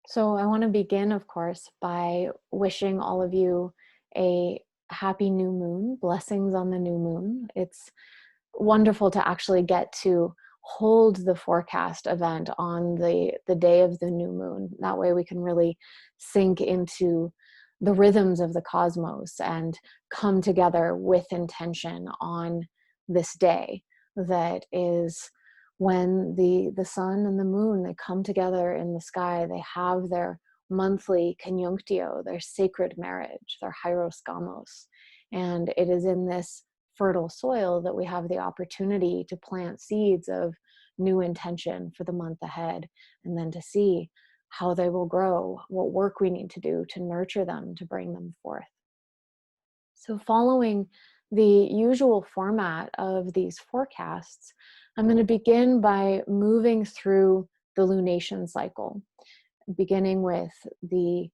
So I want to begin, of course, by wishing all of you a happy new moon, blessings on the new moon. It's wonderful to actually get to hold the forecast event on the day of the new moon. That way we can really sink into the rhythms of the cosmos and come together with intention on this day that is when the sun and the moon, they come together in the sky. They have their monthly conjunctio, their sacred marriage, their hieros. And it is in this fertile soil that we have the opportunity to plant seeds of new intention for the month ahead, and then to see how they will grow, what work we need to do to nurture them, to bring them forth. So following the usual format of these forecasts, I'm going to begin by moving through the lunation cycle, beginning with the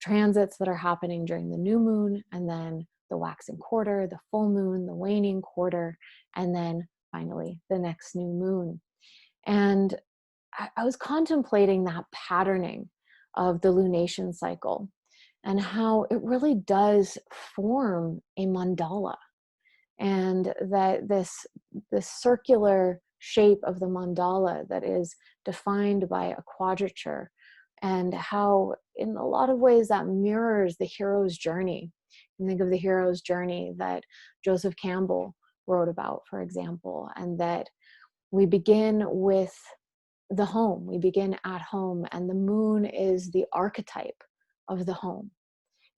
transits that are happening during the new moon, and then the waxing quarter, the full moon, the waning quarter, and then finally the next new moon. And I was contemplating that patterning of the lunation cycle and how it really does form a mandala, and that this circular shape of the mandala that is defined by a quadrature, and how in a lot of ways that mirrors the hero's journey. You think of the hero's journey that Joseph Campbell wrote about, for example, and that we begin with the home. We begin at home, and the moon is the archetype of the home.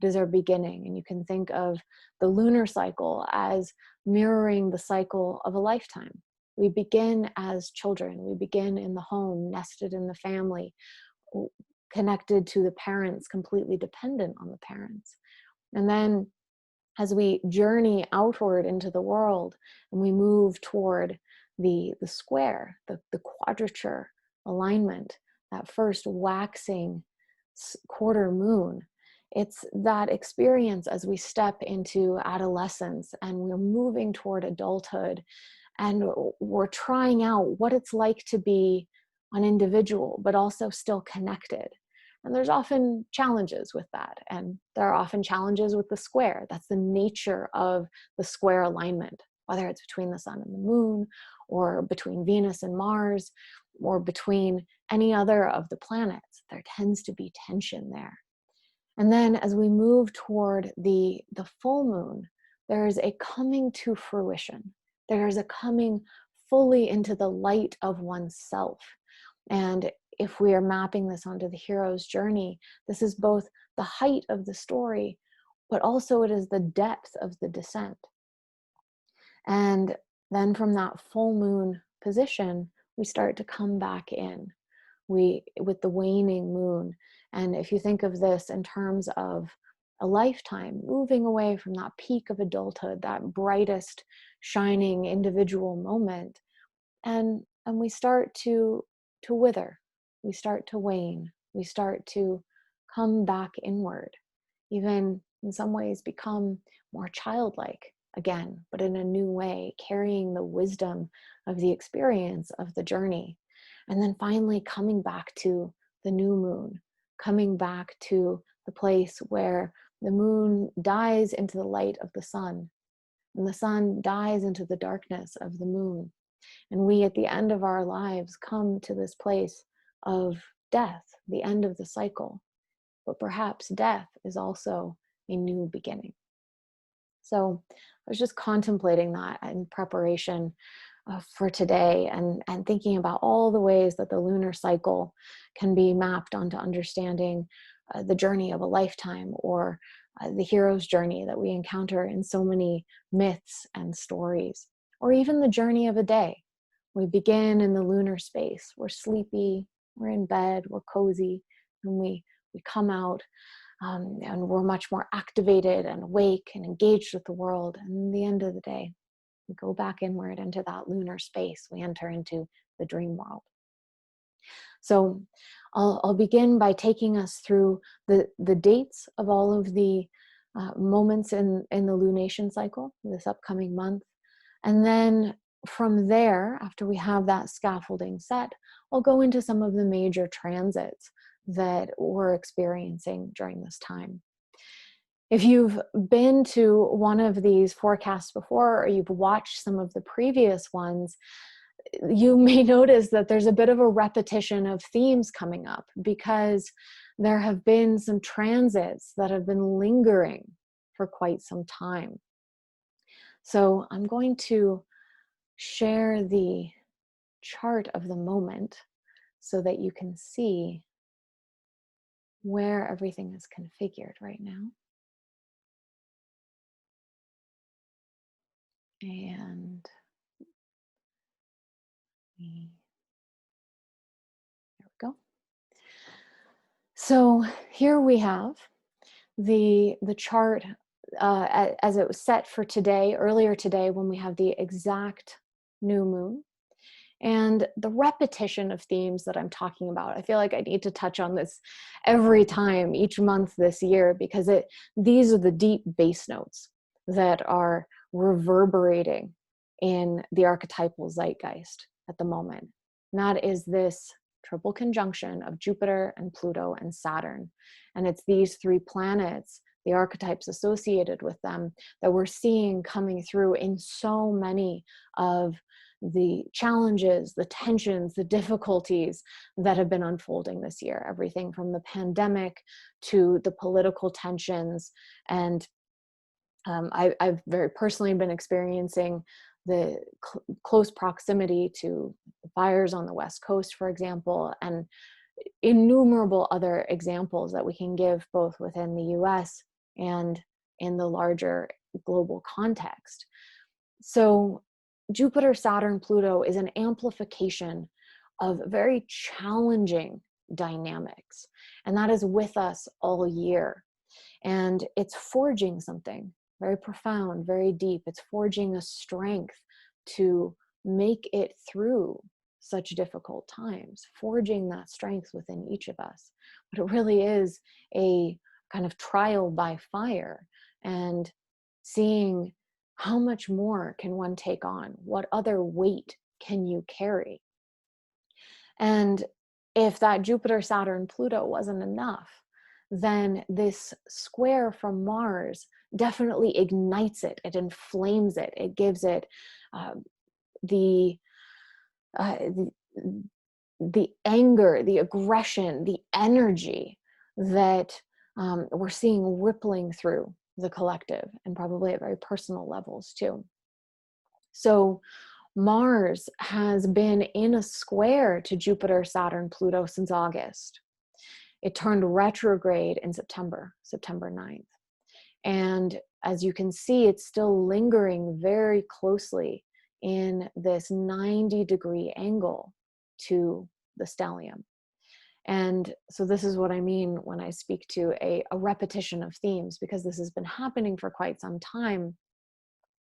It is our beginning. And you can think of the lunar cycle as mirroring the cycle of a lifetime. We begin as children. We begin in the home, nested in the family, connected to the parents, completely dependent on the parents. And then as we journey outward into the world and we move toward the square, the quadrature alignment, that first waxing quarter moon, it's that experience as we step into adolescence and we're moving toward adulthood, and we're trying out what it's like to be an individual, but also still connected. And there's often challenges with that. And there are often challenges with the square. That's the nature of the square alignment, whether it's between the sun and the moon, or between Venus and Mars, or between any other of the planets. There tends to be tension there. And then as we move toward the full moon, there's a coming to fruition. There's a coming fully into the light of oneself. And if we are mapping this onto the hero's journey, this is both the height of the story, but also it is the depth of the descent. And then from that full moon position, we start to come back in with the waning moon. And if you think of this in terms of a lifetime, moving away from that peak of adulthood, that brightest, shining individual moment, and we start to wither, we start to wane, we start to come back inward, even in some ways become more childlike again, but in a new way, carrying the wisdom of the experience of the journey. And then finally coming back to the new moon, coming back to the place where the moon dies into the light of the sun, and the sun dies into the darkness of the moon. And we, at the end of our lives, come to this place of death, the end of the cycle. But perhaps death is also a new beginning. So I was just contemplating that in preparation for today, and thinking about all the ways that the lunar cycle can be mapped onto understanding the journey of a lifetime, or the hero's journey that we encounter in so many myths and stories, or even the journey of a day. We begin in the lunar space. We're sleepy, we're in bed, we're cozy, and we come out and we're much more activated and awake and engaged with the world. And at the end of the day, we go back inward into that lunar space. We enter into the dream world. So I'll begin by taking us through the dates of all of the moments in the lunation cycle this upcoming month. And then from there, after we have that scaffolding set, I'll go into some of the major transits that we're experiencing during this time. If you've been to one of these forecasts before, or you've watched some of the previous ones, you may notice that there's a bit of a repetition of themes coming up, because there have been some transits that have been lingering for quite some time. So I'm going to share the chart of the moment so that you can see where everything is configured right now. And there we go. So here we have the chart as it was set for today, earlier today, when we have the exact new moon. And the repetition of themes that I'm talking about, I feel like I need to touch on this every time, each month this year, because these are the deep bass notes that are reverberating in the archetypal zeitgeist at the moment. And that is this triple conjunction of Jupiter and Pluto and Saturn. And it's these three planets, the archetypes associated with them, that we're seeing coming through in so many of the challenges, the tensions, the difficulties that have been unfolding this year. Everything from the pandemic to the political tensions. And I've very personally been experiencing the close proximity to the fires on the West Coast, for example, and innumerable other examples that we can give both within the US and in the larger global context. So Jupiter, Saturn, Pluto is an amplification of very challenging dynamics, and that is with us all year. And it's forging something very profound, very deep. It's forging a strength to make it through such difficult times, forging that strength within each of us. But it really is a kind of trial by fire, and seeing how much more can one take on? What other weight can you carry? And if that Jupiter, Saturn, Pluto wasn't enough, then this square from Mars definitely ignites it. It inflames it. It gives it the anger, the aggression, the energy that we're seeing rippling through the collective, and probably at very personal levels too. So Mars has been in a square to Jupiter, Saturn, Pluto since August. It turned retrograde in September 9th. And as you can see, it's still lingering very closely in this 90-degree angle to the stellium. And so this is what I mean when I speak to a repetition of themes, because this has been happening for quite some time.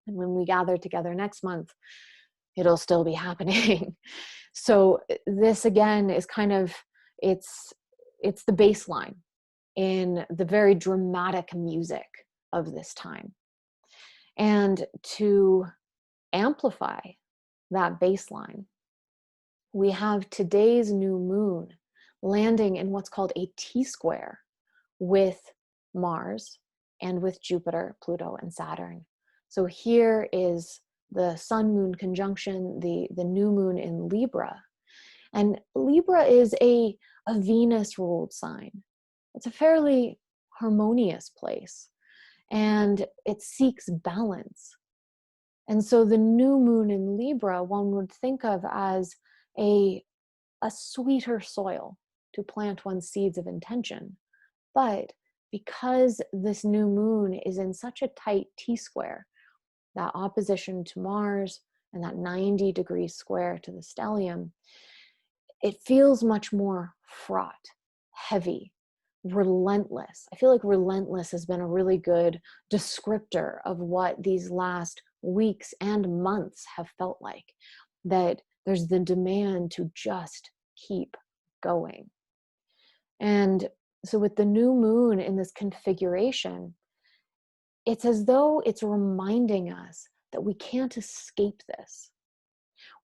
And when we gather together next month, it'll still be happening. So this again is kind of, it's the baseline in the very dramatic music of this time. And to amplify that baseline, we have today's new moon landing in what's called a T-square with Mars and with Jupiter, Pluto, and Saturn. So here is the sun-moon conjunction, the new moon in Libra. And Libra is a Venus-ruled sign. It's a fairly harmonious place, and it seeks balance. And so the new moon in Libra, one would think of as a sweeter soil to plant one's seeds of intention. But because this new moon is in such a tight T-square, that opposition to Mars and that 90-degree square to the stellium, it feels much more fraught, heavy, relentless. I feel like relentless has been a really good descriptor of what these last weeks and months have felt like. That there's the demand to just keep going. And so with the new moon in this configuration, it's as though it's reminding us that we can't escape this.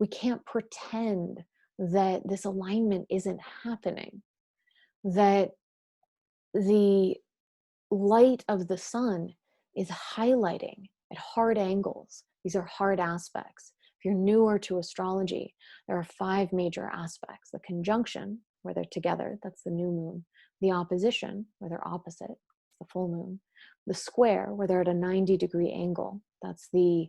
We can't pretend that this alignment isn't happening. that the light of the sun is highlighting at hard angles. These are hard aspects. If you're newer to astrology, there are 5 major aspects: the conjunction, where they're together, that's the new moon; the opposition, where they're opposite, it's the full moon; the square, where they're at a 90-degree angle, that's the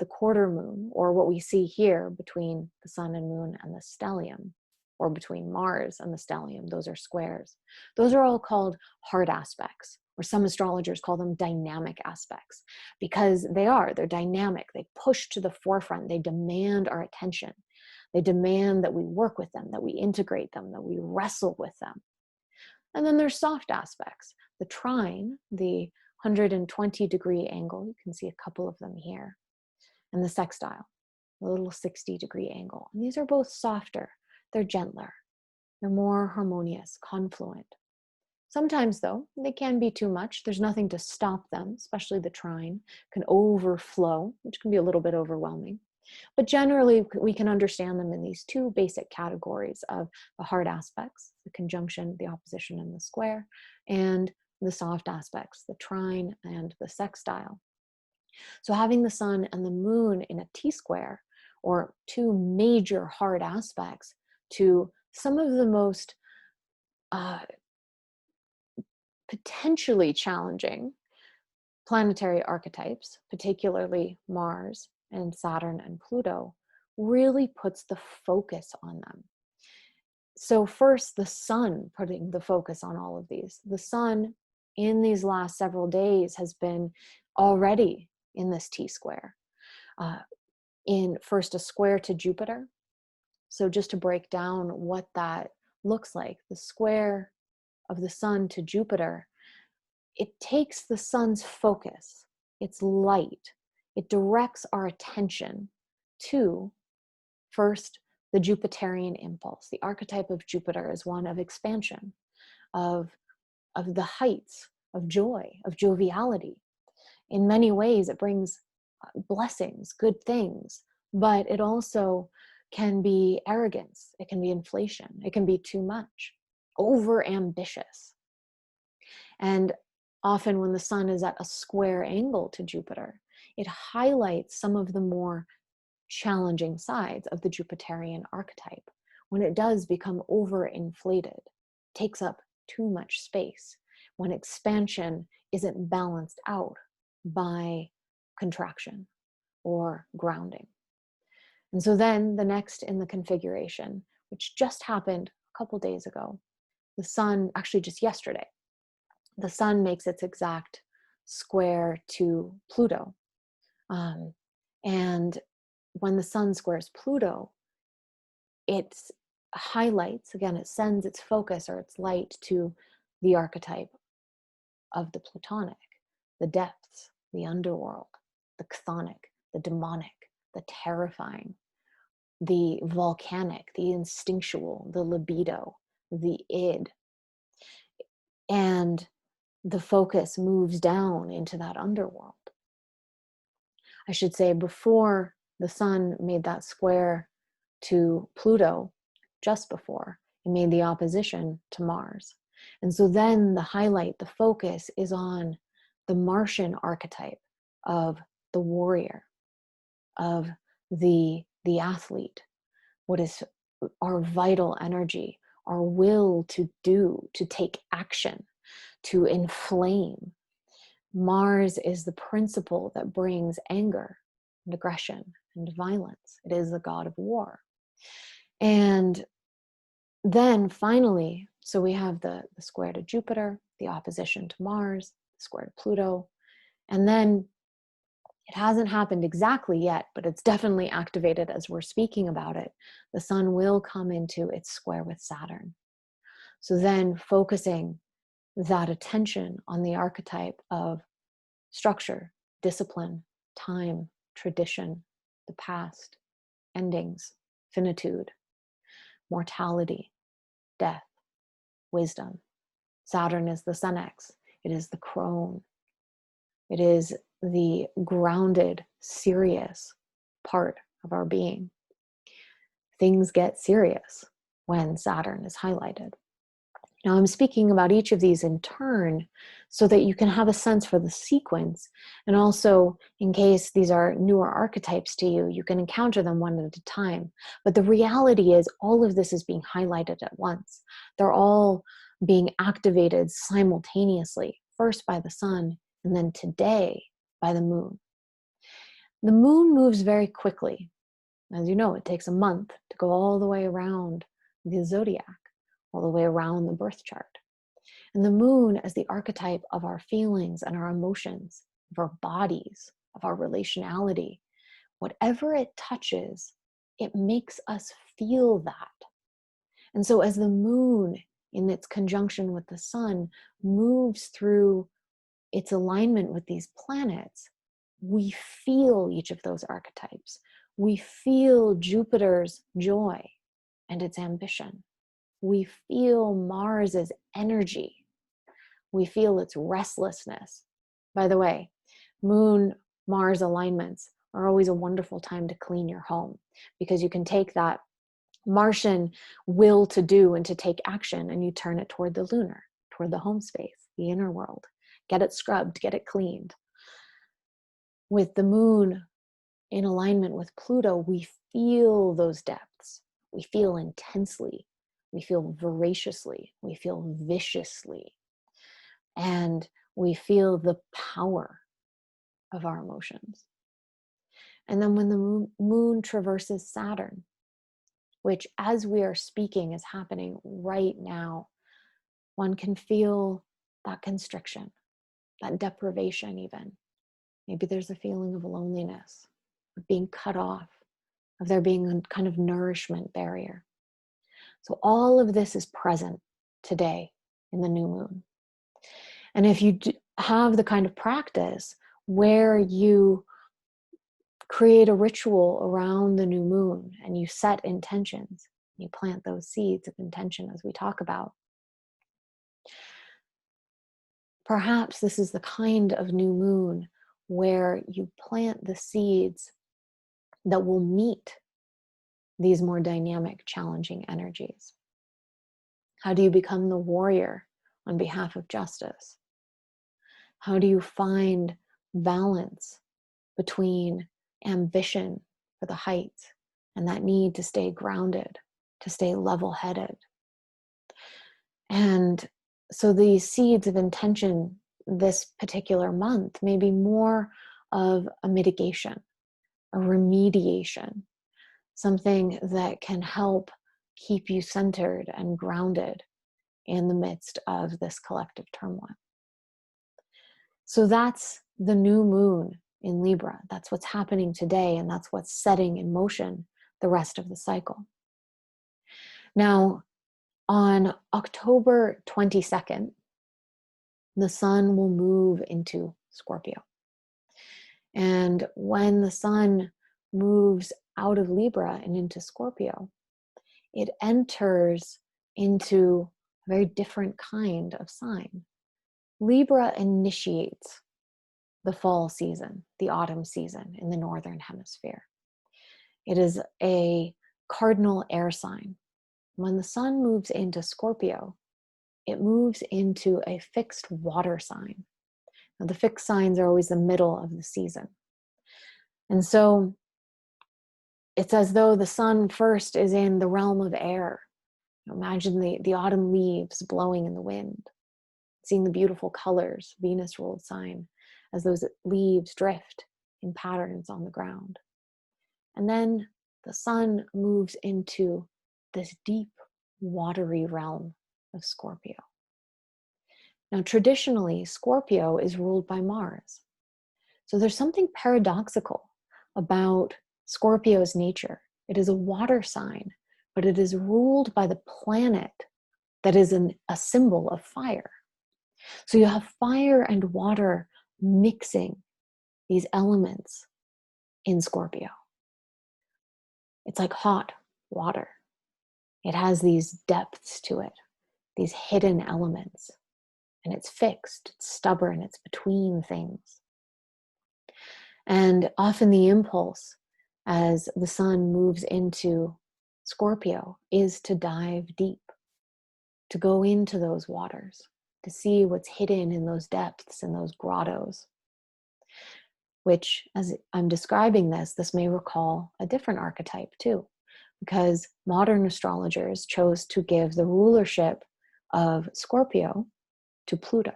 quarter moon, or what we see here between the sun and moon and the stellium, or between Mars and the stellium. Those are squares. Those are all called hard aspects, or some astrologers call them dynamic aspects, because they're dynamic. They push to the forefront. They demand our attention. They demand that we work with them, that we integrate them, that we wrestle with them. And then there's soft aspects. The trine, the 120-degree angle, you can see a couple of them here, and the sextile, a little 60-degree angle. And these are both softer. They're gentler. They're more harmonious, confluent. Sometimes, though, they can be too much. There's nothing to stop them, especially the trine can overflow, which can be a little bit overwhelming. But generally, we can understand them in these 2 basic categories of the hard aspects, the conjunction, the opposition, and the square, and the soft aspects, the trine and the sextile. So having the sun and the moon in a T-square, or 2 major hard aspects to some of the most potentially challenging planetary archetypes, particularly Mars and Saturn and Pluto, really puts the focus on them. So first, the sun putting the focus on all of these. The sun in these last several days has been already in this T-square. In first a square to Jupiter. So just to break down what that looks like, the square of the sun to Jupiter, it takes the sun's focus, its light, it directs our attention to, first, the Jupiterian impulse. The archetype of Jupiter is one of expansion, of the heights, of joy, of joviality. In many ways, it brings blessings, good things, but it also can be arrogance, it can be inflation, it can be too much, over ambitious. And often when the sun is at a square angle to Jupiter, it highlights some of the more challenging sides of the Jupiterian archetype. When it does become overinflated, takes up too much space, when expansion isn't balanced out by contraction or grounding. And so then the next in the configuration, which just happened a couple days ago, the sun, actually just yesterday, the sun makes its exact square to Pluto. And when the sun squares Pluto, it highlights, again, it sends its focus or its light to the archetype of the Plutonic, the depths, the underworld, the chthonic, the demonic, the terrifying, the volcanic, the instinctual, the libido, the id. And the focus moves down into that underworld. I should say, before the sun made that square to Pluto, just before, it made the opposition to Mars. And so then the highlight, the focus is on the Martian archetype of the warrior, of the athlete, what is our vital energy, our will to do, to take action, to inflame. Mars is the principle that brings anger and aggression and violence. It is the god of war. And then finally, so we have the square to Jupiter, the opposition to Mars, the square to Pluto, and then it hasn't happened exactly yet, but it's definitely activated as we're speaking about it. The sun will come into its square with Saturn. So then focusing that attention on the archetype of structure, discipline, time, tradition, the past, endings, finitude, mortality, death, wisdom. Saturn is the sun X. It is the crone. It is the grounded, serious part of our being. Things get serious when Saturn is highlighted. Now, I'm speaking about each of these in turn so that you can have a sense for the sequence. And also, in case these are newer archetypes to you, you can encounter them one at a time. But the reality is, all of this is being highlighted at once. They're all being activated simultaneously, first by the sun, and then today by the moon. The moon moves very quickly. As you know, it takes a month to go all the way around the zodiac, all the way around the birth chart. And the moon as the archetype of our feelings and our emotions, of our bodies, of our relationality, whatever it touches, it makes us feel that. And so as the moon, in its conjunction with the sun, moves through its alignment with these planets, we feel each of those archetypes. We feel Jupiter's joy and its ambition. We feel Mars's energy. We feel its restlessness. By the way, Moon-Mars alignments are always a wonderful time to clean your home, because you can take that Martian will to do and to take action, and you turn it toward the lunar, toward the home space, the inner world. Get it scrubbed, get it cleaned. With the moon in alignment with Pluto, we feel those depths. We feel intensely. We feel voraciously. We feel viciously. And we feel the power of our emotions. And then when the moon traverses Saturn, which as we are speaking is happening right now, one can feel that constriction, that deprivation even. Maybe there's a feeling of loneliness, of being cut off, of there being a kind of nourishment barrier. So all of this is present today in the new moon. And if you have the kind of practice where you create a ritual around the new moon and you set intentions, you plant those seeds of intention as we talk about, perhaps this is the kind of new moon where you plant the seeds that will meet these more dynamic, challenging energies. How do you become the warrior on behalf of justice? How do you find balance between ambition for the heights and that need to stay grounded, to stay level-headed? And so these seeds of intention this particular month may be more of a mitigation, a remediation, something that can help keep you centered and grounded in the midst of this collective turmoil. So that's the new moon in Libra. That's what's happening today, and that's what's setting in motion the rest of the cycle. Now, on October 22nd, the sun will move into Scorpio. And when the sun moves out of Libra and into Scorpio, it enters into a very different kind of sign. Libra initiates the fall season, the autumn season in the Northern Hemisphere. It is a cardinal air sign. When the sun moves into Scorpio, it moves into a fixed water sign. Now, the fixed signs are always the middle of the season. And so it's as though the sun first is in the realm of air. Imagine the autumn leaves blowing in the wind, seeing the beautiful colors, Venus ruled sign, as those leaves drift in patterns on the ground. And then the sun moves into this deep, watery realm of Scorpio. Now, traditionally, Scorpio is ruled by Mars. So there's something paradoxical about Scorpio's nature. It is a water sign, but it is ruled by the planet that is a symbol of fire. So you have fire and water mixing these elements in Scorpio. It's like hot water. It has these depths to it, these hidden elements, and it's fixed, it's stubborn, it's between things. And often the impulse as the sun moves into Scorpio is to dive deep, to go into those waters, to see what's hidden in those depths, in those grottos, which, as I'm describing this may recall a different archetype too, because modern astrologers chose to give the rulership of Scorpio to Pluto.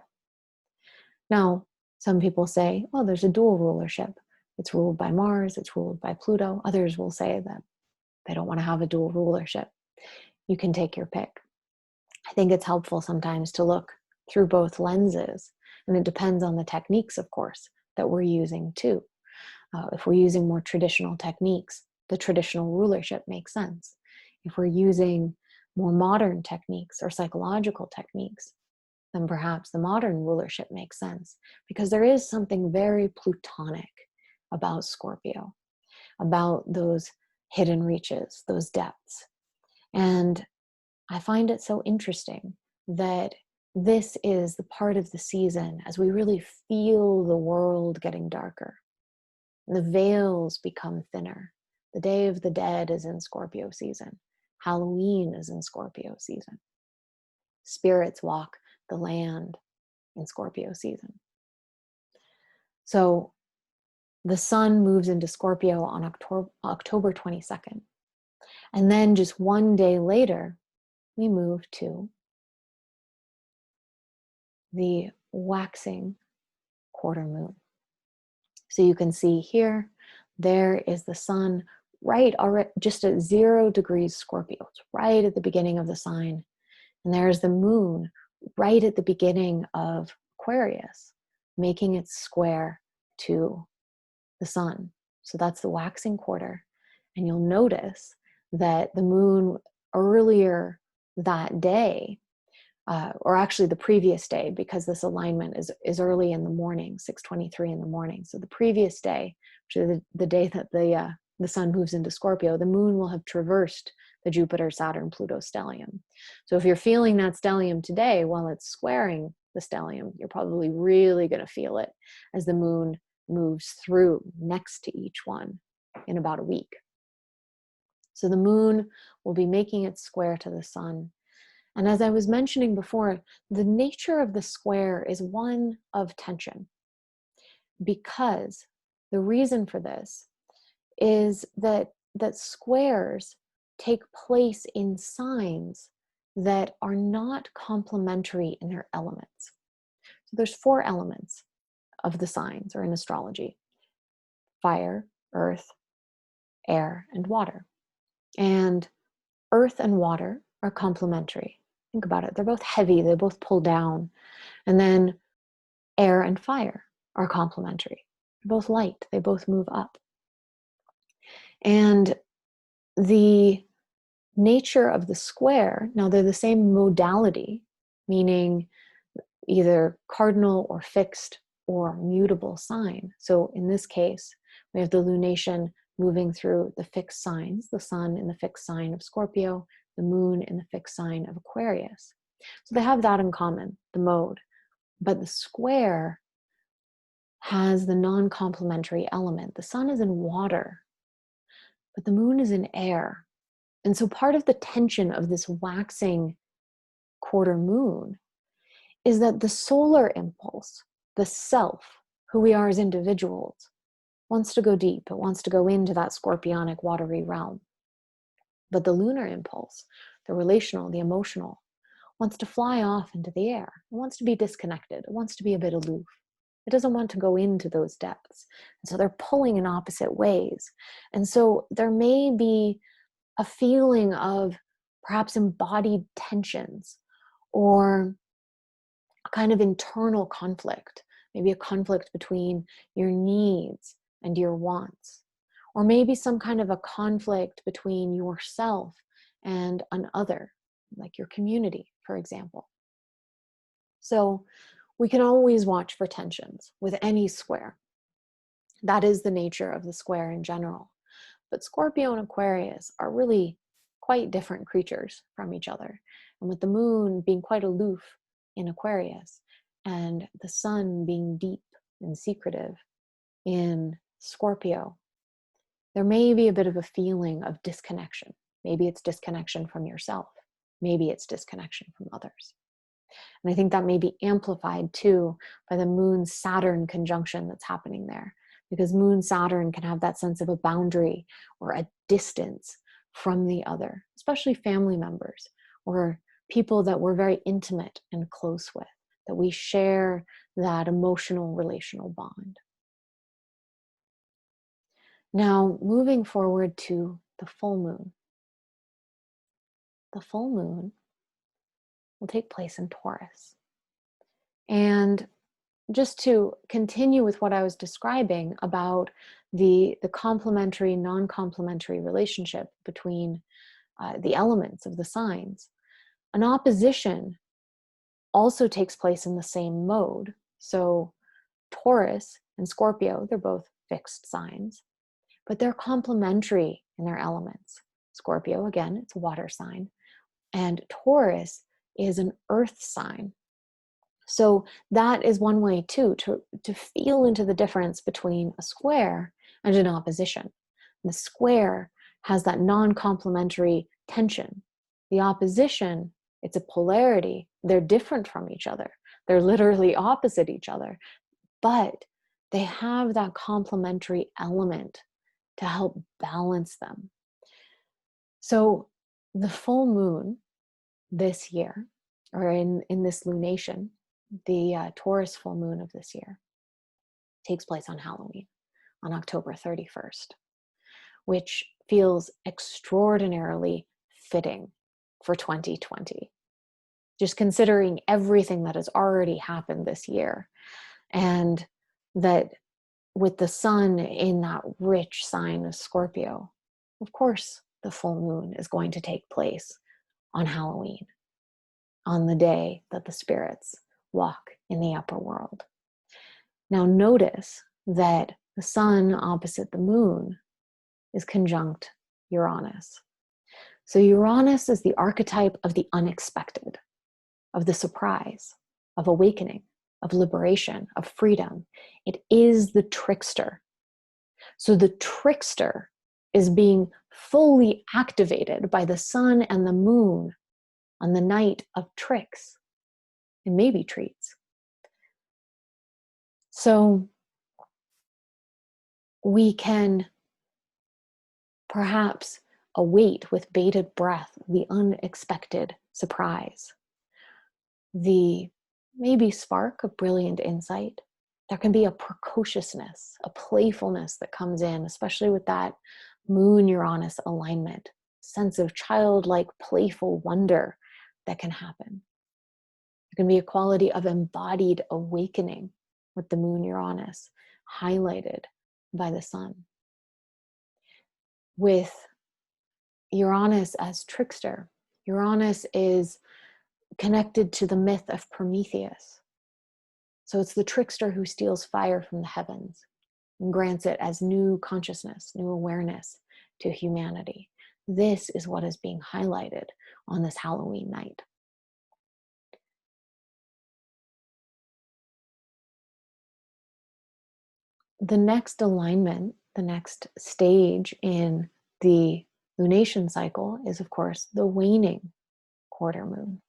Now, some people say, well, there's a dual rulership. It's ruled by Mars, it's ruled by Pluto. Others will say that they don't want to have a dual rulership. You can take your pick. I think it's helpful sometimes to look through both lenses, and it depends on the techniques, of course, that we're using too. If we're using more traditional techniques, the traditional rulership makes sense. If we're using more modern techniques or psychological techniques, then perhaps the modern rulership makes sense, because there is something very Plutonic about Scorpio, about those hidden reaches, those depths. And I find it so interesting that this is the part of the season as we really feel the world getting darker. The veils become thinner. The Day of the Dead is in Scorpio season. Halloween is in Scorpio season. Spirits walk the land in Scorpio season. So the sun moves into Scorpio on October 22nd. And then just one day later, we move to the waxing quarter moon. So you can see here, there is the sun right already just at 0 degrees Scorpio. It's right at the beginning of the sign. And there's the moon right at the beginning of Aquarius, making its square to the sun. So that's the waxing quarter. And you'll notice that the moon earlier that day, or actually the previous day, because this alignment is early in the morning, 6:23 in the morning. So the previous day, which is the day that the sun moves into Scorpio, the moon will have traversed the Jupiter, Saturn, Pluto stellium. So if you're feeling that stellium today while it's squaring the stellium, you're probably really going to feel it as the moon moves through next to each one in about a week. So the moon will be making its square to the sun. And as I was mentioning before, the nature of the square is one of tension, because the reason for this is that squares take place in signs that are not complementary in their elements. So there's 4 elements of the signs, or in astrology: fire, earth, air, and water. And earth and water are complementary. Think about it. They're both heavy. They both pull down. And then air and fire are complementary. They're both light. They both move up. And the nature of the square, now they're the same modality, meaning either cardinal or fixed or mutable sign. So in this case, we have the lunation moving through the fixed signs, the sun in the fixed sign of Scorpio, the moon in the fixed sign of Aquarius. So they have that in common, the mode. But the square has the non-complementary element. The sun is in water, but the moon is in air. And so part of the tension of this waxing quarter moon is that the solar impulse, the self, who we are as individuals, wants to go deep. It wants to go into that scorpionic, watery realm. But the lunar impulse, the relational, the emotional, wants to fly off into the air. It wants to be disconnected. It wants to be a bit aloof. It doesn't want to go into those depths. And so they're pulling in opposite ways. And so there may be a feeling of perhaps embodied tensions, or a kind of internal conflict, maybe a conflict between your needs and your wants, or maybe some kind of a conflict between yourself and an other, like your community, for example. So we can always watch for tensions with any square. That is the nature of the square in general. But Scorpio and Aquarius are really quite different creatures from each other. And with the moon being quite aloof in Aquarius, and the sun being deep and secretive in Scorpio, there may be a bit of a feeling of disconnection. Maybe it's disconnection from yourself. maybe it's disconnection from others. And I think that may be amplified too by the Moon Saturn conjunction that's happening there, because Moon Saturn can have that sense of a boundary or a distance from the other, especially family members or people that we're very intimate and close with, that we share that emotional relational bond. Now, moving forward to the full moon. The full moon will take place in Taurus. And just to continue with what I was describing about the complementary, non-complementary relationship between the elements of the signs, an opposition also takes place in the same mode. So Taurus and Scorpio, they're both fixed signs, but they're complementary in their elements. Scorpio, again, it's a water sign, and Taurus is an earth sign. So that is one way too, to feel into the difference between a square and an opposition. The square has that non-complementary tension. The opposition, it's a polarity. They're different from each other. They're literally opposite each other, but they have that complementary element to help balance them. So the full moon this year, or in this lunation, the Taurus full moon of this year, takes place on Halloween, on October 31st, which feels extraordinarily fitting for 2020. Just considering everything that has already happened this year, and that with the sun in that rich sign of Scorpio, of course, the full moon is going to take place on Halloween, on the day that the spirits walk in the upper world. Now notice that the sun opposite the moon is conjunct Uranus. So Uranus is the archetype of the unexpected, of the surprise, of awakening, of liberation, of freedom. It is the trickster. So the trickster is being fully activated by the sun and the moon on the night of tricks and maybe treats. So we can perhaps await with bated breath the unexpected surprise, the maybe spark of brilliant insight. There can be a precociousness, a playfulness that comes in, especially with that Moon-Uranus alignment, sense of childlike playful wonder that can happen. There can be a quality of embodied awakening with the Moon-Uranus, highlighted by the sun. With Uranus as trickster, Uranus is connected to the myth of Prometheus. So it's the trickster who steals fire from the heavens and grants it as new consciousness, new awareness to humanity. This is what is being highlighted on this Halloween night. The next alignment, the next stage in the lunation cycle is, of course, the waning quarter moon.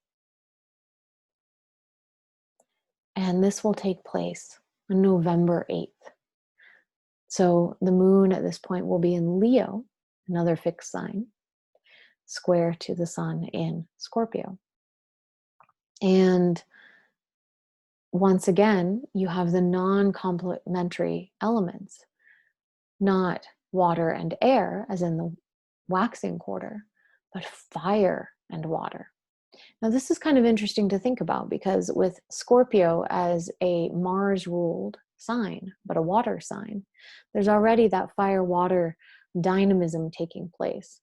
And this will take place on November 8th. So the moon at this point will be in Leo, another fixed sign, square to the sun in Scorpio. And once again, you have the non-complementary elements, not water and air, as in the waxing quarter, but fire and water. Now, this is kind of interesting to think about, because with Scorpio as a Mars-ruled sign, but a water sign, there's already that fire-water dynamism taking place.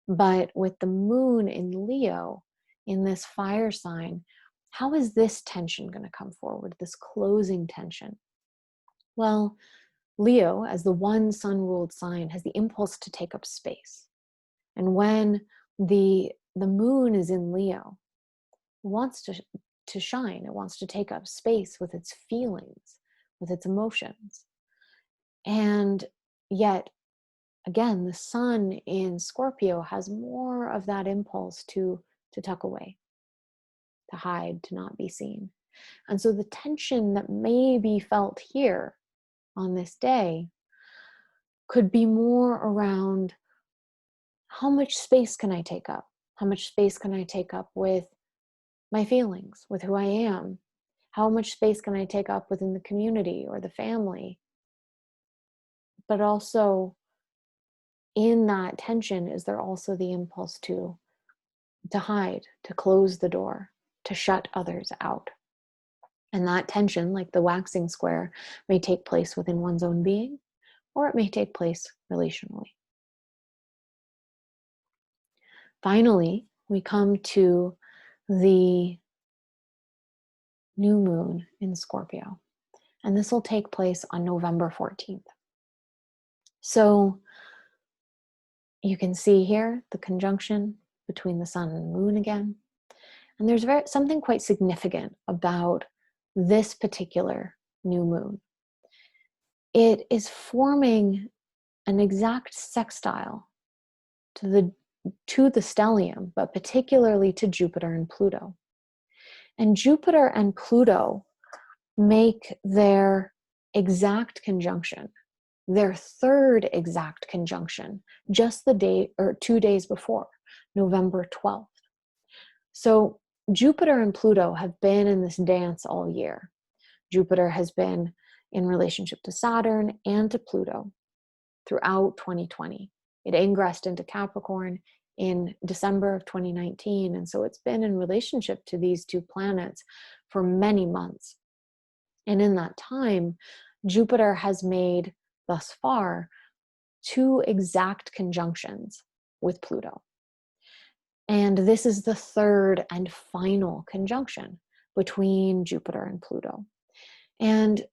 But with the moon in Leo, in this fire sign, how is this tension going to come forward, this closing tension? Well, Leo, as the one sun-ruled sign, has the impulse to take up space. And when the moon is in Leo, it wants to shine. It wants to take up space with its feelings, with its emotions. And yet, again, the sun in Scorpio has more of that impulse to to tuck away, to hide, to not be seen. And so the tension that may be felt here on this day could be more around, how much space can I take up? How much space can I take up with my feelings, with who I am? How much space can I take up within the community or the family? But also, in that tension, is there also the impulse to hide, to close the door, to shut others out? And that tension, like the waxing square, may take place within one's own being, or it may take place relationally. Finally, we come to the new moon in Scorpio, and this will take place on November 14th. So you can see here the conjunction between the sun and moon again. And there's something quite significant about this particular new moon. It is forming an exact sextile to the stellium, but particularly to Jupiter and Pluto. And Jupiter and Pluto make their exact conjunction, their third exact conjunction, just the day or 2 days before, November 12th. So Jupiter and Pluto have been in this dance all year. Jupiter has been in relationship to Saturn and to Pluto throughout 2020. It ingressed into Capricorn in December of 2019. And so it's been in relationship to these two planets for many months. And in that time, Jupiter has made thus far 2 exact conjunctions with Pluto. And this is the third and final conjunction between Jupiter and Pluto. And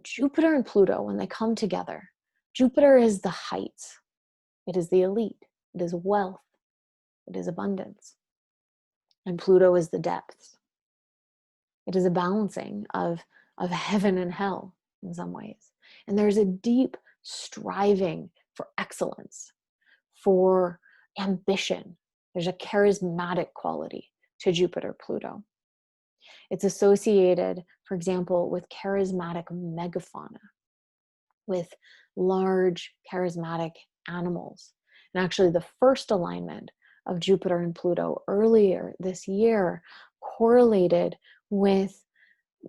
Jupiter and Pluto, when they come together, Jupiter is the heights. It is the elite. It is wealth. It is abundance. And Pluto is the depths. It is a balancing of heaven and hell in some ways. And there's a deep striving for excellence, for ambition. There's a charismatic quality to Jupiter-Pluto. It's associated, for example, with charismatic megafauna, with large charismatic animals. And actually the first alignment of Jupiter and Pluto earlier this year correlated with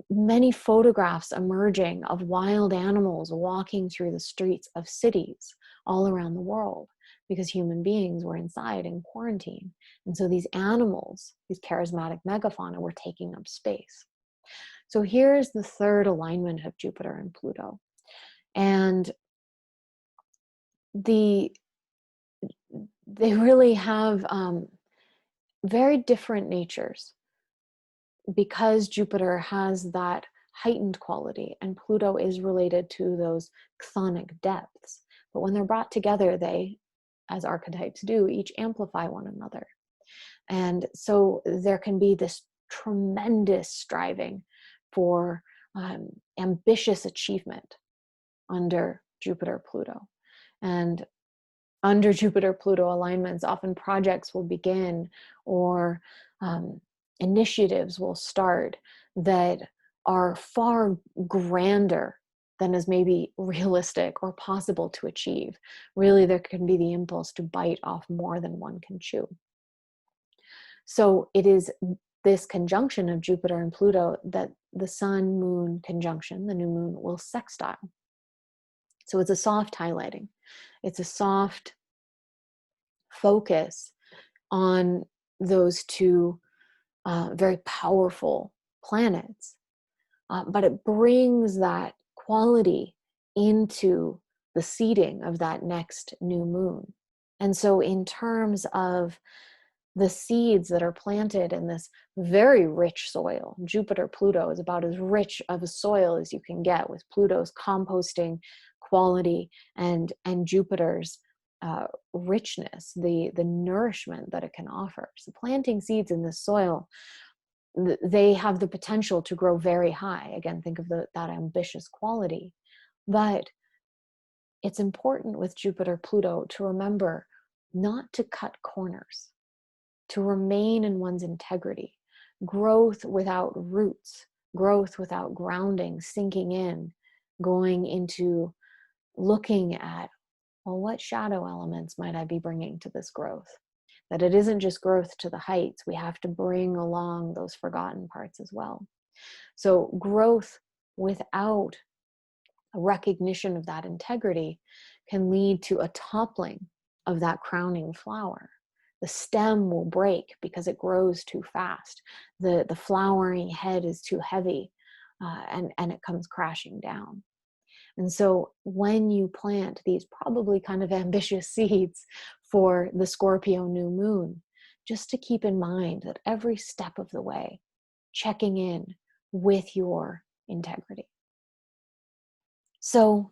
many photographs emerging of wild animals walking through the streets of cities all around the world, because human beings were inside in quarantine. And so these animals, these charismatic megafauna, were taking up space. So here's the third alignment of Jupiter and Pluto. And they really have very different natures, because Jupiter has that heightened quality and Pluto is related to those chthonic depths. But when they're brought together, they, as archetypes do, each amplify one another. And so there can be this tremendous striving for ambitious achievement under Jupiter-Pluto. And under Jupiter-Pluto alignments, often projects will begin, or initiatives will start that are far grander than is maybe realistic or possible to achieve. Really, there can be the impulse to bite off more than one can chew. So it is this conjunction of Jupiter and Pluto that the Sun-Moon conjunction, the new moon, will sextile. So it's a soft highlighting. It's a soft focus on those two very powerful planets. But it brings that quality into the seeding of that next new moon. And so in terms of the seeds that are planted in this very rich soil, Jupiter-Pluto is about as rich of a soil as you can get, with Pluto's composting quality and Jupiter's richness, the nourishment that it can offer. So planting seeds in this soil, they have the potential to grow very high. Again, think of that ambitious quality. But it's important with Jupiter-Pluto to remember not to cut corners, to remain in one's integrity, growth without roots, growth without grounding, sinking in, going into looking at, well, what shadow elements might I be bringing to this growth? That it isn't just growth to the heights, we have to bring along those forgotten parts as well. So growth without a recognition of that integrity can lead to a toppling of that crowning flower. The stem will break because it grows too fast. The flowering head is too heavy, and it comes crashing down. And so when you plant these probably kind of ambitious seeds for the Scorpio new moon, just to keep in mind that every step of the way, checking in with your integrity. So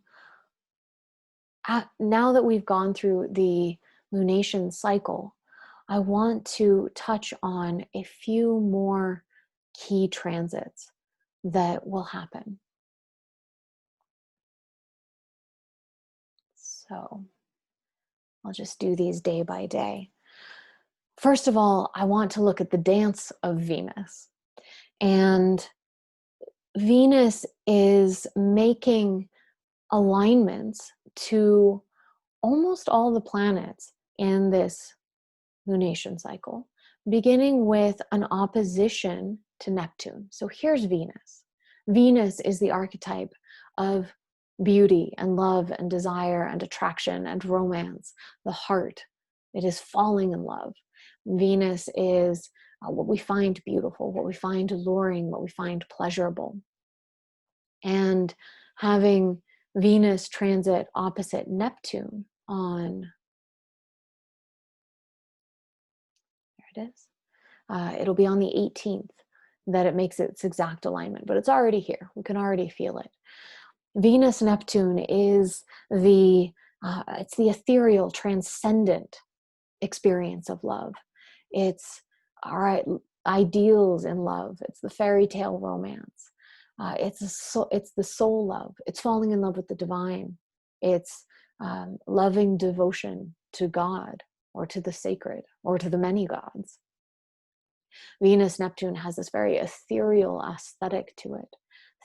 now that we've gone through the lunation cycle, I want to touch on a few more key transits that will happen. So I'll just do these day by day. First of all, I want to look at the dance of Venus. And Venus is making alignments to almost all the planets in this lunation cycle, beginning with an opposition to Neptune. So here's Venus. Venus is the archetype of beauty and love and desire and attraction and romance, the heart. It is falling in love. Venus is what we find beautiful, what we find alluring, what we find pleasurable. And having Venus transit opposite Neptune on, there it is, it'll be on the 18th that it makes its exact alignment, but it's already here. We can already feel it. Venus Neptune is it's the ethereal, transcendent experience of love. It's our ideals in love. It's the fairy tale romance. It's the soul love. It's falling in love with the divine. It's loving devotion to God or to the sacred or to the many gods. Venus Neptune has this very ethereal aesthetic to it.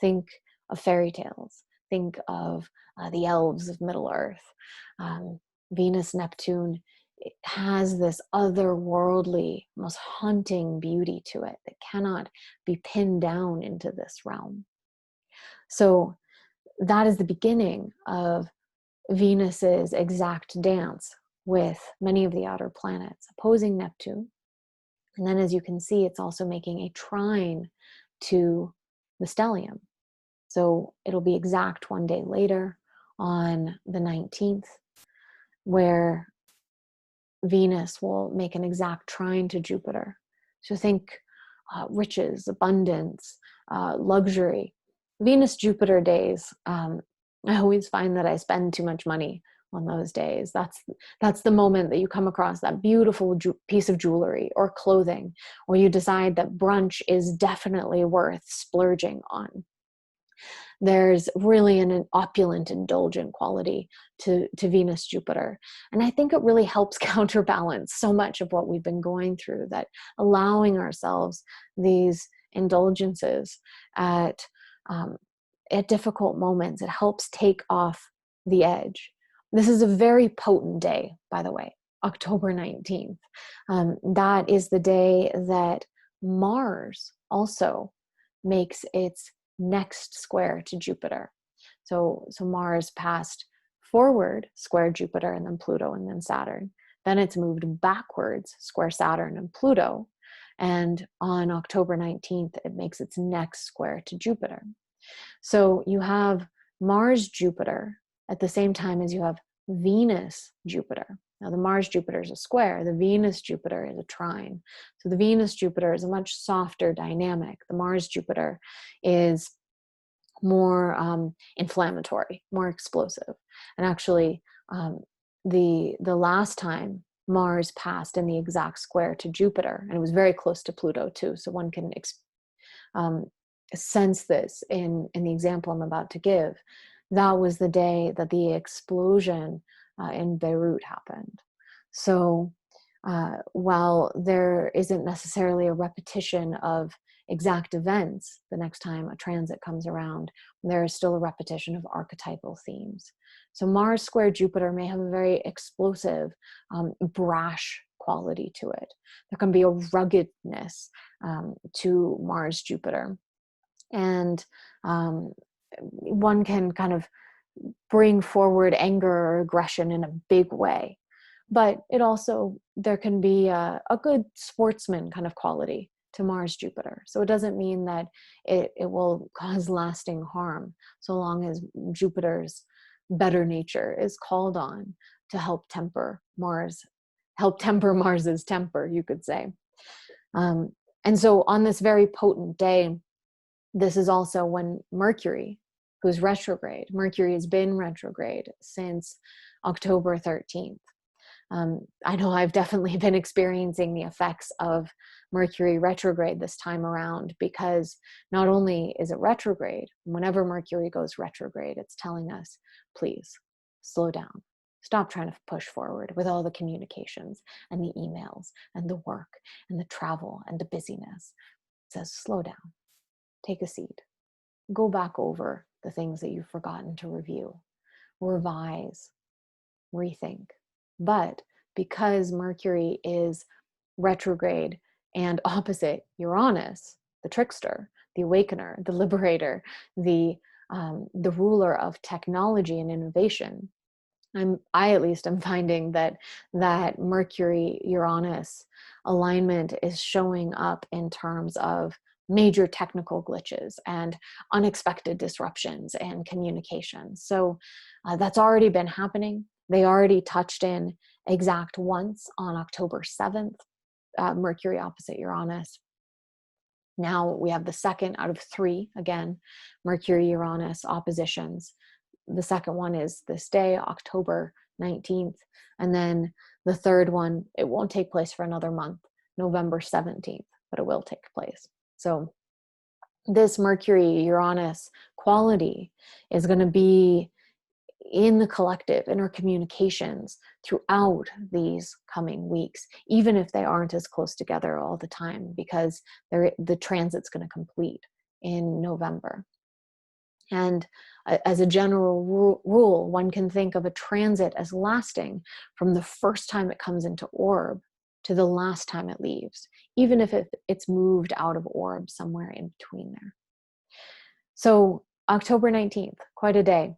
Think of fairy tales. Think of the elves of Middle Earth. Venus Neptune has this otherworldly, most haunting beauty to it that cannot be pinned down into this realm. So that is the beginning of Venus's exact dance with many of the outer planets opposing Neptune. And then, as you can see, it's also making a trine to the stellium. So it'll be exact one day later on the 19th, where Venus will make an exact trine to Jupiter. So think riches, abundance, luxury. Venus-Jupiter days, I always find that I spend too much money on those days. That's the moment that you come across that beautiful piece of jewelry or clothing, or you decide that brunch is definitely worth splurging on. There's really an opulent, indulgent quality to Venus Jupiter. And I think it really helps counterbalance so much of what we've been going through, that allowing ourselves these indulgences at difficult moments, it helps take off the edge. This is a very potent day, by the way, October 19th. That is the day that Mars also makes its next square to Jupiter. So Mars passed forward, square Jupiter, and then Pluto, and then Saturn. Then it's moved backwards, square Saturn and Pluto. And on October 19th, it makes its next square to Jupiter. So you have Mars Jupiter at the same time as you have Venus Jupiter. Now the Mars Jupiter is a square, the Venus Jupiter is a trine. So the Venus Jupiter is a much softer dynamic. The Mars Jupiter is more inflammatory, more explosive. And actually, the last time Mars passed in the exact square to Jupiter, and it was very close to Pluto too, so one can sense this in the example I'm about to give. That was the day that the explosion in Beirut happened. So while there isn't necessarily a repetition of exact events the next time a transit comes around, there is still a repetition of archetypal themes. So Mars square Jupiter may have a very explosive, brash quality to it. There can be a ruggedness to Mars Jupiter. And one can kind of bring forward anger or aggression in a big way. But it also, there can be a good sportsman kind of quality to Mars Jupiter. So it doesn't mean that it will cause lasting harm, so long as Jupiter's better nature is called on to help temper Mars's temper, you could say. And so on this very potent day, this is also when Mercury, who's retrograde, Mercury has been retrograde since October 13th. I know I've definitely been experiencing the effects of Mercury retrograde this time around, because not only is it retrograde, whenever Mercury goes retrograde, it's telling us, please slow down. Stop trying to push forward with all the communications and the emails and the work and the travel and the busyness. It says, slow down, take a seat, go back over the things that you've forgotten to review, revise, rethink. But because Mercury is retrograde and opposite Uranus, the trickster, the awakener, the liberator, the ruler of technology and innovation, I at least am finding that Mercury-Uranus alignment is showing up in terms of major technical glitches and unexpected disruptions and communication. So that's already been happening. They already touched in exact once on October 7th, Mercury opposite Uranus. Now we have the second out of three, again, Mercury-Uranus oppositions. The second one is this day, October 19th. And then the third one, it won't take place for another month, November 17th, but it will take place. So this Mercury-Uranus quality is going to be in the collective, in our communications throughout these coming weeks, even if they aren't as close together all the time, because the transit's going to complete in November. And as a general rule, one can think of a transit as lasting from the first time it comes into orb to the last time it leaves, even if it's moved out of orb somewhere in between there. So October 19th, quite a day.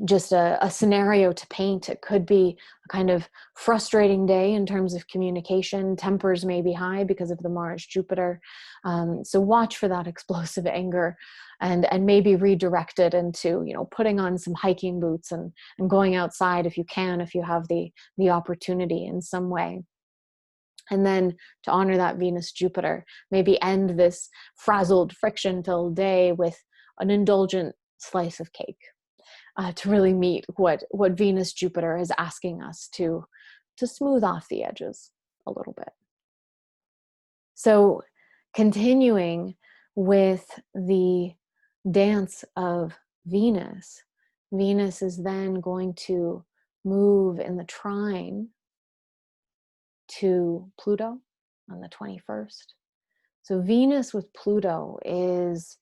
Just a scenario to paint. It could be a kind of frustrating day in terms of communication. Tempers may be high because of the Mars Jupiter. So watch for that explosive anger and maybe redirect it into, putting on some hiking boots and going outside if you can, if you have the opportunity in some way. And then to honor that Venus Jupiter, maybe end this frazzled, friction-filled day with an indulgent slice of cake. To really meet what Venus Jupiter is asking us to smooth off the edges a little bit. So continuing with the dance of Venus, Venus is then going to move in the trine to Pluto on the 21st. So Venus with Pluto is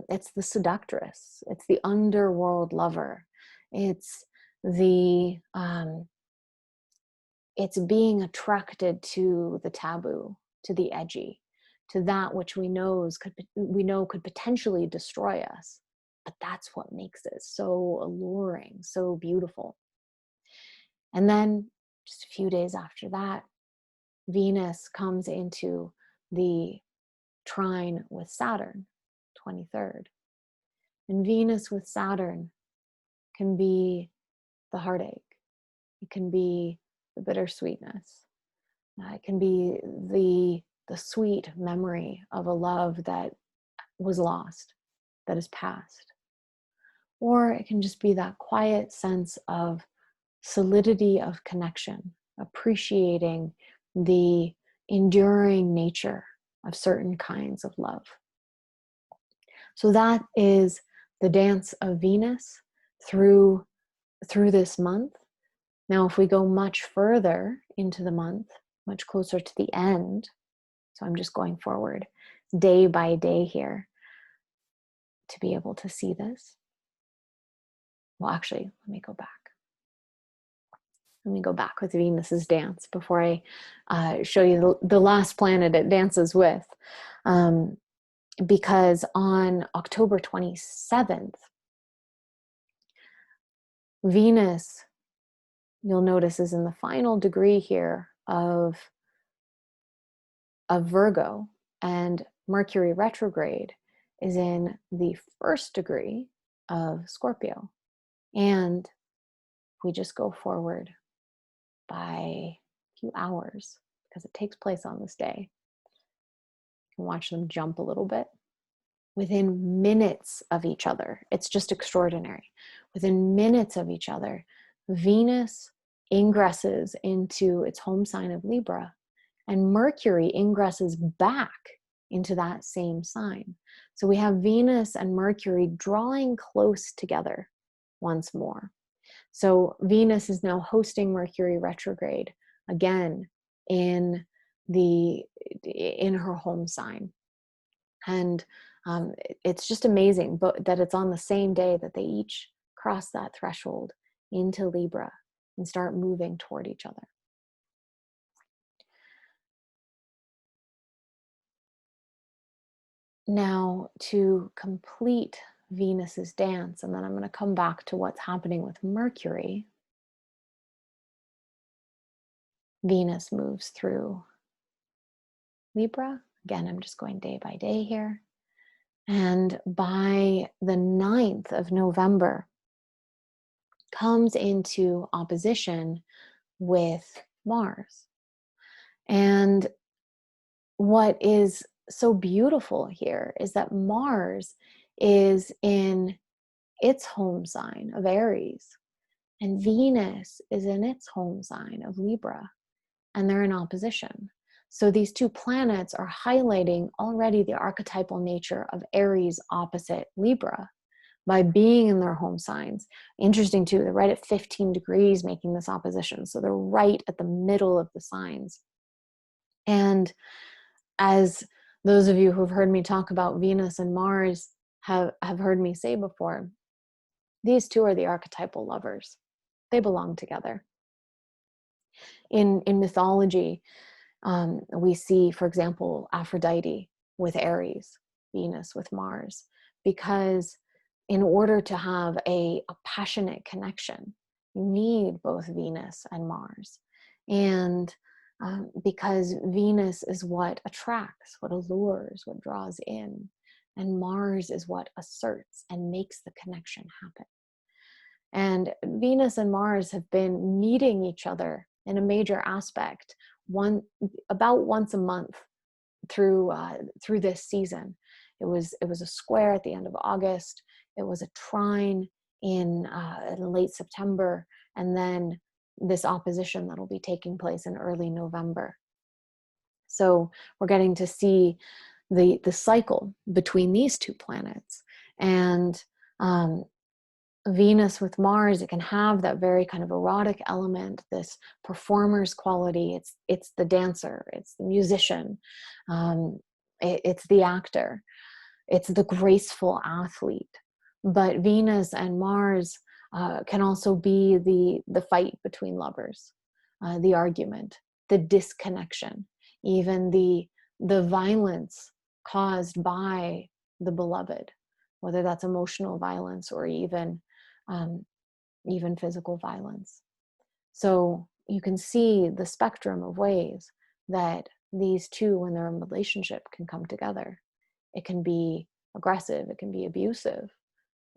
it's the seductress. It's the underworld lover. It's it's being attracted to the taboo, to the edgy, to that which we know could potentially destroy us. But that's what makes it so alluring, so beautiful. And then just a few days after that, Venus comes into the trine with Saturn, 23rd. And Venus with Saturn can be the heartache. It can be the bittersweetness. It can be the sweet memory of a love that was lost, that is past. Or it can just be that quiet sense of solidity of connection, appreciating the enduring nature of certain kinds of love. So that is the dance of Venus through this month. Now, if we go much further into the month, much closer to the end, so I'm just going forward day by day here to be able to see this. Well, actually, let me go back. Let me go back with Venus's dance before I show you the last planet it dances with. Because on October 27th, Venus, you'll notice, is in the final degree here of Virgo, and Mercury retrograde is in the first degree of Scorpio. And we just go forward by a few hours, because it takes place on this day. You can watch them jump a little bit. Within minutes of each other, it's just extraordinary. Within minutes of each other, Venus ingresses into its home sign of Libra, and Mercury ingresses back into that same sign. So we have Venus and Mercury drawing close together once more. So Venus is now hosting Mercury retrograde again in her home sign. And it's just amazing but that it's on the same day that they each cross that threshold into Libra and start moving toward each other. Now, to complete Venus's dance, and then I'm going to come back to what's happening with Mercury. Venus moves through Libra. Again, I'm just going day by day here. And by the 9th of November, comes into opposition with Mars. And what is so beautiful here is that Mars is in its home sign of Aries, and Venus is in its home sign of Libra, and they're in opposition. So these two planets are highlighting already the archetypal nature of Aries opposite Libra by being in their home signs. Interesting too, they're right at 15 degrees making this opposition. So they're right at the middle of the signs. And as those of you who've heard me talk about Venus and Mars have heard me say before, these two are the archetypal lovers. They belong together. In mythology, we see, for example, Aphrodite with Aries, Venus with Mars, because in order to have a passionate connection, you need both Venus and Mars. And because Venus is what attracts, what allures, what draws in, and Mars is what asserts and makes the connection happen. And Venus and Mars have been meeting each other in a major aspect about once a month through this season. It was a square at the end of August. It was a trine in late September, and then this opposition that'll be taking place in early November. So we're getting to see the cycle between these two planets. And Venus with Mars, it can have that very kind of erotic element, this performer's quality. It's the dancer, it's the musician, it's the actor, it's the graceful athlete. But Venus and Mars can also be the fight between lovers, the argument, the disconnection, even the violence caused by the beloved, whether that's emotional violence or even physical violence. So you can see the spectrum of ways that these two, when they're in relationship, can come together. It can be aggressive, it can be abusive,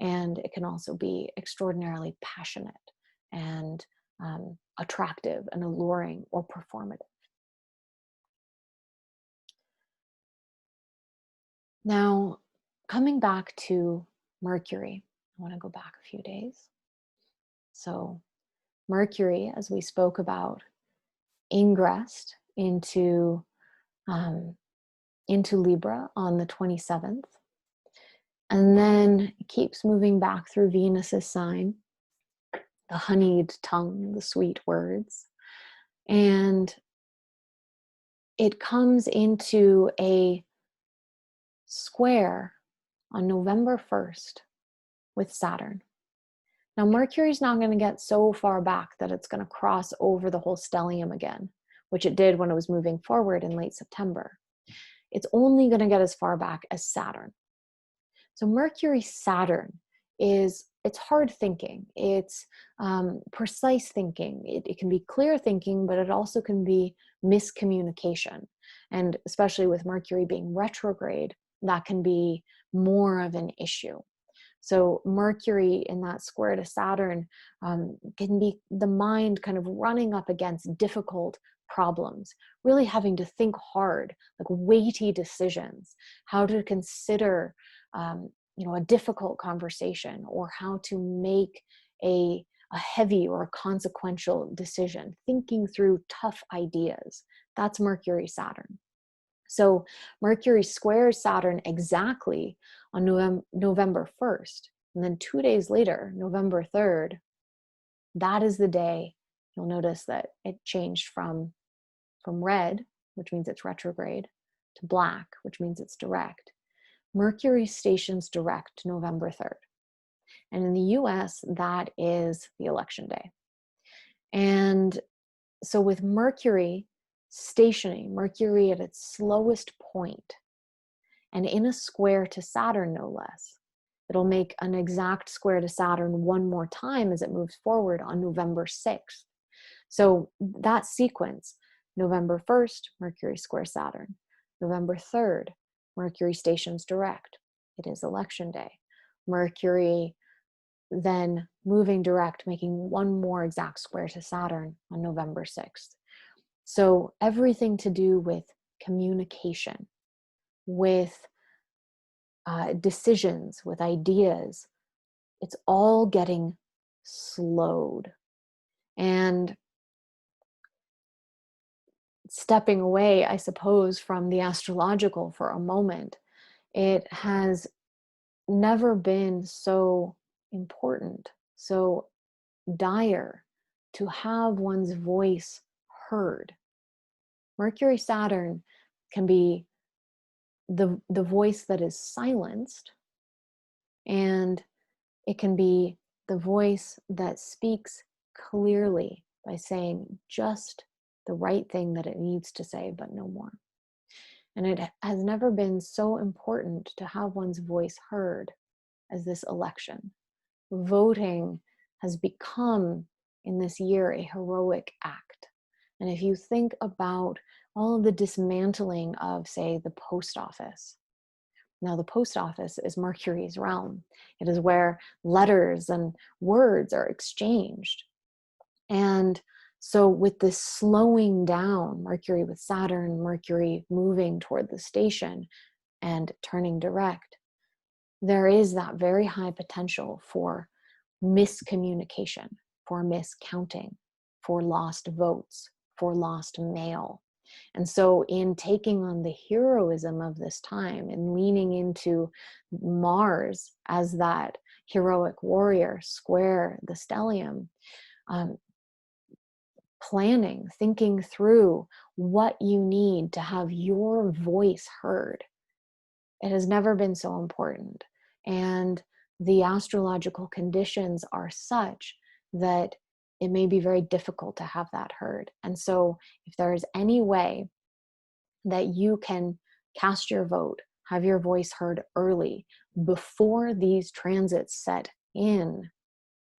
and it can also be extraordinarily passionate and attractive and alluring or performative. Now, coming back to Mercury, I want to go back a few days. So Mercury, as we spoke about, ingressed into Libra on the 27th, and then keeps moving back through Venus's sign, the honeyed tongue, the sweet words. And it comes into a square on November 1st with Saturn. Now, Mercury's not going to get so far back that it's going to cross over the whole stellium again, which it did when it was moving forward in late September. It's only going to get as far back as Saturn. So Mercury-Saturn it's hard thinking. It's precise thinking. It can be clear thinking, but it also can be miscommunication. And especially with Mercury being retrograde, that can be more of an issue. So Mercury in that square to Saturn can be the mind kind of running up against difficult problems, really having to think hard, like weighty decisions, how to consider a difficult conversation, or how to make a heavy or a consequential decision, thinking through tough ideas. That's Mercury Saturn. So Mercury squares Saturn exactly on November 1st. And then 2 days later, November 3rd, that is the day you'll notice that it changed from red, which means it's retrograde, to black, which means it's direct. Mercury stations direct November 3rd. And in the US, that is the election day. And so with Mercury stationing, Mercury at its slowest point, and in a square to Saturn, no less, it'll make an exact square to Saturn one more time as it moves forward on November 6th. So that sequence, November 1st, Mercury square Saturn. November 3rd, Mercury stations direct. It is election day. Mercury then moving direct, making one more exact square to Saturn on November 6th. So everything to do with communication, with decisions, with ideas, it's all getting slowed. And stepping away, I suppose, from the astrological for a moment, it has never been so important, so dire to have one's voice heard. Mercury Saturn can be the voice that is silenced, and it can be the voice that speaks clearly by saying just the right thing that it needs to say, but no more. And it has never been so important to have one's voice heard as this election. Voting has become, in this year, a heroic act. And if you think about all of the dismantling of, say, the post office. Now, the post office is Mercury's realm. It is where letters and words are exchanged. And so with this slowing down, Mercury with Saturn, Mercury moving toward the station and turning direct, there is that very high potential for miscommunication, for miscounting, for lost votes, for lost mail. And so in taking on the heroism of this time and leaning into Mars as that heroic warrior square the stellium, planning, thinking through what you need to have your voice heard. It has never been so important. And the astrological conditions are such that it may be very difficult to have that heard. And so if there is any way that you can cast your vote, have your voice heard early before these transits set in,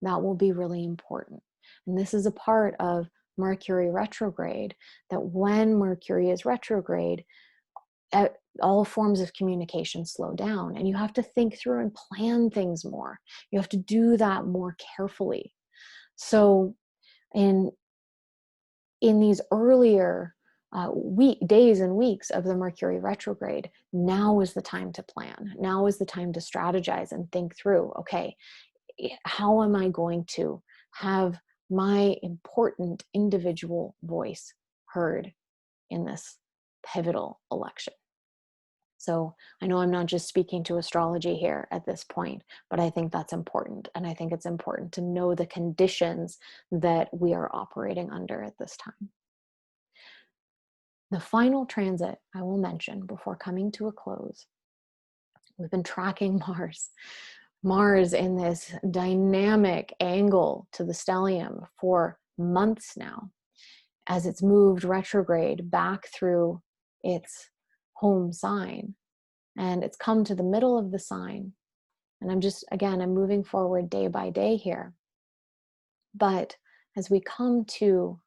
that will be really important. And this is a part of Mercury retrograde, that when Mercury is retrograde, all forms of communication slow down, and you have to think through and plan things more. You have to do that more carefully. So in these earlier days and weeks of the Mercury retrograde, now is the time to plan. Now is the time to strategize and think through, okay, how am I going to have my important individual voice heard in this pivotal election? So I know I'm not just speaking to astrology here at this point, but I think that's important. And I think it's important to know the conditions that we are operating under at this time. The final transit I will mention before coming to a close, we've been tracking Mars. Mars in this dynamic angle to the stellium for months now, as it's moved retrograde back through its home sign. And it's come to the middle of the sign. And I'm moving forward day by day here. But as we come to,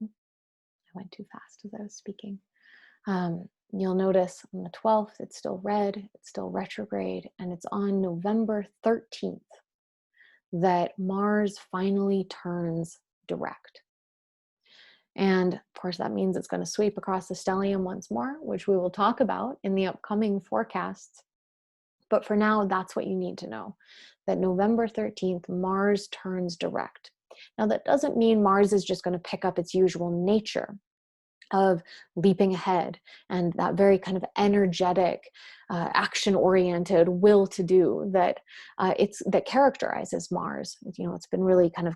I went too fast as I was speaking. You'll notice on the 12th, it's still red, it's still retrograde, and it's on November 13th that Mars finally turns direct. And of course, that means it's going to sweep across the stellium once more, which we will talk about in the upcoming forecasts. But for now, that's what you need to know, that November 13th, Mars turns direct. Now, that doesn't mean Mars is just going to pick up its usual nature of leaping ahead and that very kind of energetic, action-oriented will to do that that characterizes Mars. It's been really kind of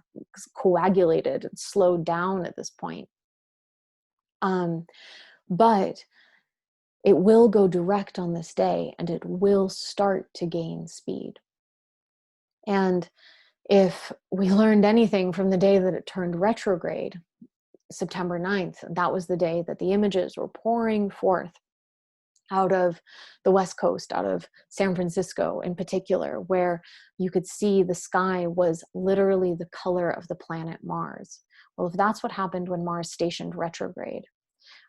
coagulated and slowed down at this point. But it will go direct on this day, and it will start to gain speed. And if we learned anything from the day that it turned retrograde, September 9th, that was the day that the images were pouring forth out of the West Coast, out of San Francisco in particular, where you could see the sky was literally the color of the planet Mars. Well, if that's what happened when Mars stationed retrograde,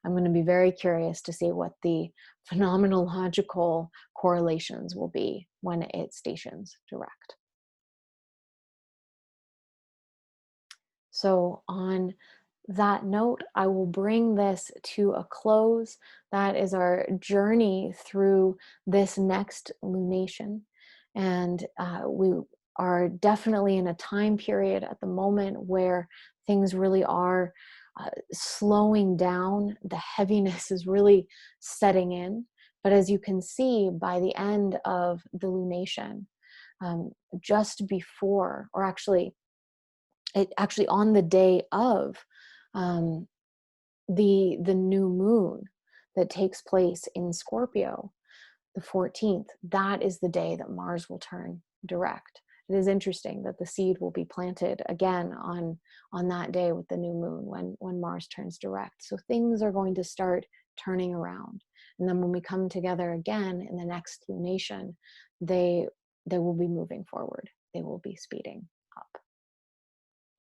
I'm going to be very curious to see what the phenomenological correlations will be when it stations direct. So on that note, I will bring this to a close. That is our journey through this next lunation. And we are definitely in a time period at the moment where things really are slowing down. The heaviness is really setting in. But as you can see, by the end of the lunation, just before, or actually on the day of the new moon that takes place in Scorpio, the 14th, that is the day that Mars will turn direct. It is interesting that the seed will be planted again on that day with the new moon when Mars turns direct. So things are going to start turning around. And then when we come together again in the next lunation, they will be moving forward. They will be speeding up.